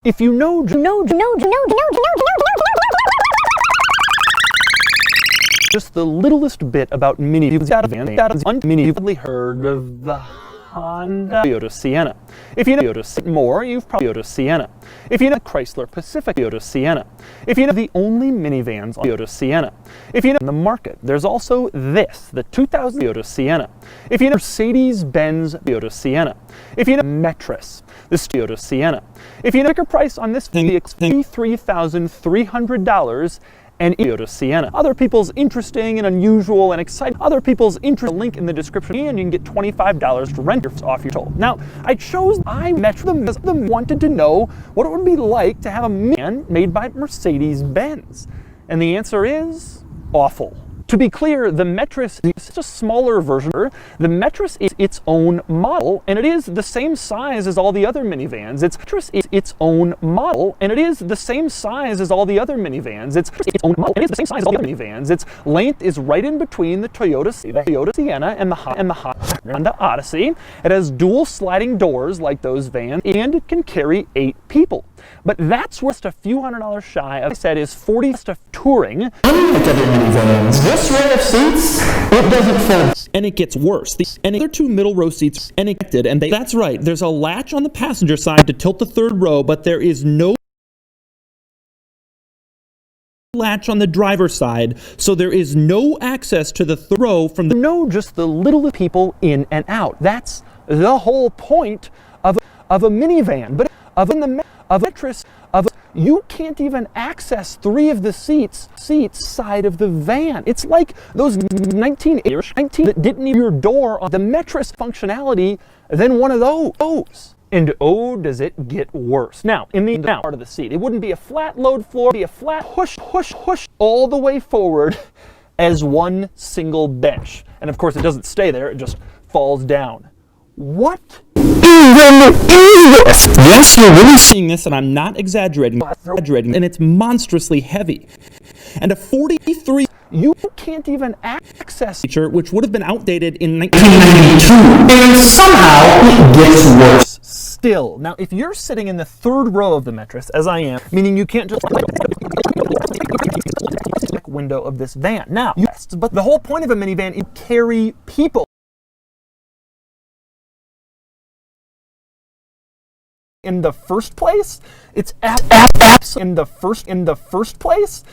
If you know just the littlest bit about minivans, you've probably heard of the Honda Toyota Sienna. If you know Toyota more, you've probably Toyota Sienna. If you know Chrysler Pacific Toyota Sienna. If you know the only minivans on Toyota Sienna. If you know the market, there's also this, the 2000 Toyota Sienna. If you know Mercedes-Benz Toyota Sienna. If you know metris, this Toyota Sienna. If you know the sticker price on this thing, it's $53,300. And Toyota Sienna. Other people's interesting and unusual and exciting. Other people's interesting. Link in the description, and you can get $25 to rent off your toll. Now, I chose metris because them wanted to know what it would be like to have a minivan made by Mercedes-Benz, and the answer is awful. To be clear, the metris is a smaller version. The metris is its own model, and it is the same size as all the other minivans. Metris is its own model, and it is the same size as all the other minivans. It's its own model, and it is the same size as all the other minivans. Its length is right in between the Toyota Sienna and the Honda Odyssey. It has dual sliding doors like those vans, and it can carry 8 people. But that's worth a few $100s shy of, I said, is 40 stuff touring. Unlike other minivans, this row of seats, it doesn't fit. And it gets worse. The other 2 middle row seats and that's right, there's a latch on the passenger side to tilt the 3rd row, but there is no latch on the driver's side, so there is no access to the 3rd row from the just the little people in and out. That's the whole point of a minivan. But you can't even access 3 of the seats side of the van. It's like those 19 that didn't need your door on the metris functionality than one of those. And oh, does it get worse. Now, in the part of the seat, it wouldn't be a flat load floor, it'd be a flat push all the way forward as one single bench. And of course, it doesn't stay there, it just falls down. What even is this? Yes, you're really seeing this, and I'm not exaggerating, and it's monstrously heavy. And a 43, you can't even access feature, which would have been outdated in 1992, and somehow it gets worse still. Now, if you're sitting in the 3rd row of the metris, as I am, meaning you can't just window of this van. Now, yes, but the whole point of a minivan is to carry people. In the first place, it's absolutely ridiculous. In the first place,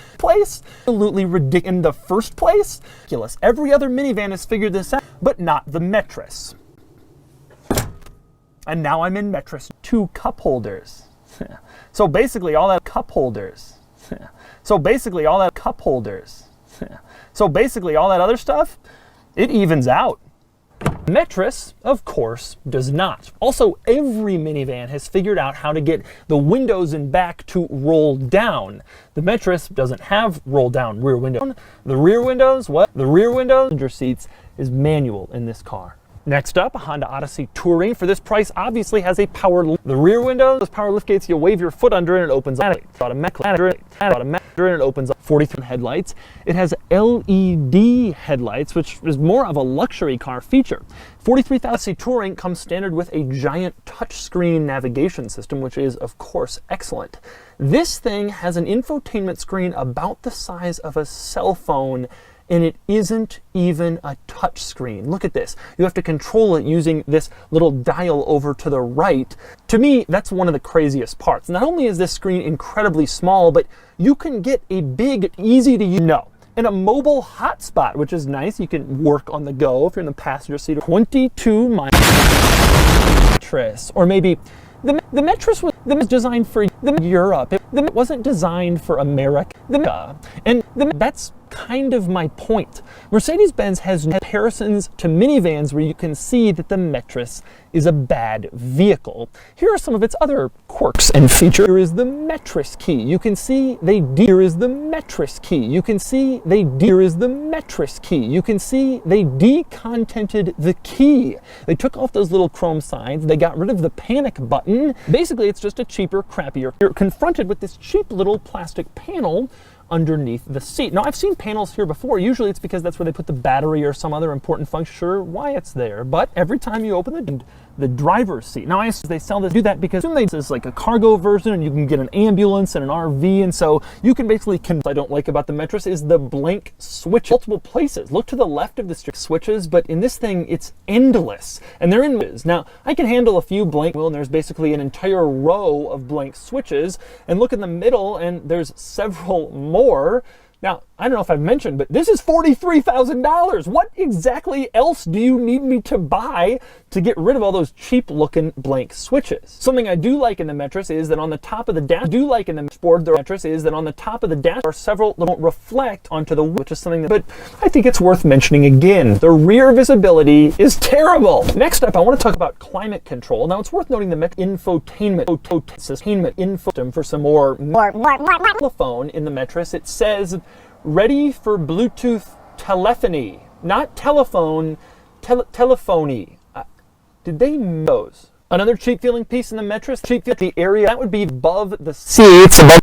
ridiculous. Every other minivan has figured this out, but not the metris. And now I'm in metris. 2 cup holders. So basically, all that cup holders. So basically, all that other stuff, it evens out. Metris, of course, does not. Also, every minivan has figured out how to get the windows in back to roll down. The metris doesn't have roll down rear window. The rear windows, passenger seats is manual in this car. Next up, a Honda Odyssey Touring. For this price, obviously has a power lift. The rear window, those power lift gates, you wave your foot under and it opens up. Automatic, and it opens up. 43 headlights. It has LED headlights, which is more of a luxury car feature. 43,000 Touring comes standard with a giant touchscreen navigation system, which is, of course, excellent. This thing has an infotainment screen about the size of a cell phone, and it isn't even a touch screen. Look at this. You have to control it using this little dial over to the right. To me, that's one of the craziest parts. Not only is this screen incredibly small, but you can get a big, easy to use, and a mobile hotspot, which is nice. You can work on the go if you're in the passenger seat. 22 miles. Or maybe the metris was designed for Europe. It wasn't designed for America. That's kind of my point. Mercedes-Benz has comparisons to minivans where you can see that the metris is a bad vehicle. Here are some of its other quirks and features. Here is the metris key. You can see here is the metris key. You can see here is the metris key. You can see they decontented the key. They took off those little chrome signs. They got rid of the panic button. Basically, it's just a cheaper, crappier. You're confronted with this cheap little plastic panel underneath the seat. Now, I've seen panels here before. Usually it's because that's where they put the battery or some other important function. Sure, why it's there. But every time you open the driver's seat. Now, I assume they sell this, do that because it's like a cargo version, and you can get an ambulance and an RV, and so you can basically. What I don't like about the metris is the blank switch. Multiple places. Look to the left of the switches, but in this thing, it's endless, and they're in. Now, I can handle a few blank, and there's basically an entire row of blank switches, and look in the middle, and there's several more. Now, I don't know if I've mentioned, but this is $43,000. What exactly else do you need me to buy to get rid of all those cheap-looking blank switches? Something I do like in the metris is that on the top of the dashboard, there are several that don't reflect onto the, which is something that, but I think it's worth mentioning again. The rear visibility is terrible. Next up, I want to talk about climate control. Now, it's worth noting the infotainment system for some more telephone in the metris. It says ready for Bluetooth telephony, not telephone, telephony. Did they know those? Another cheap feeling piece in the metris, the area that would be above the seats, above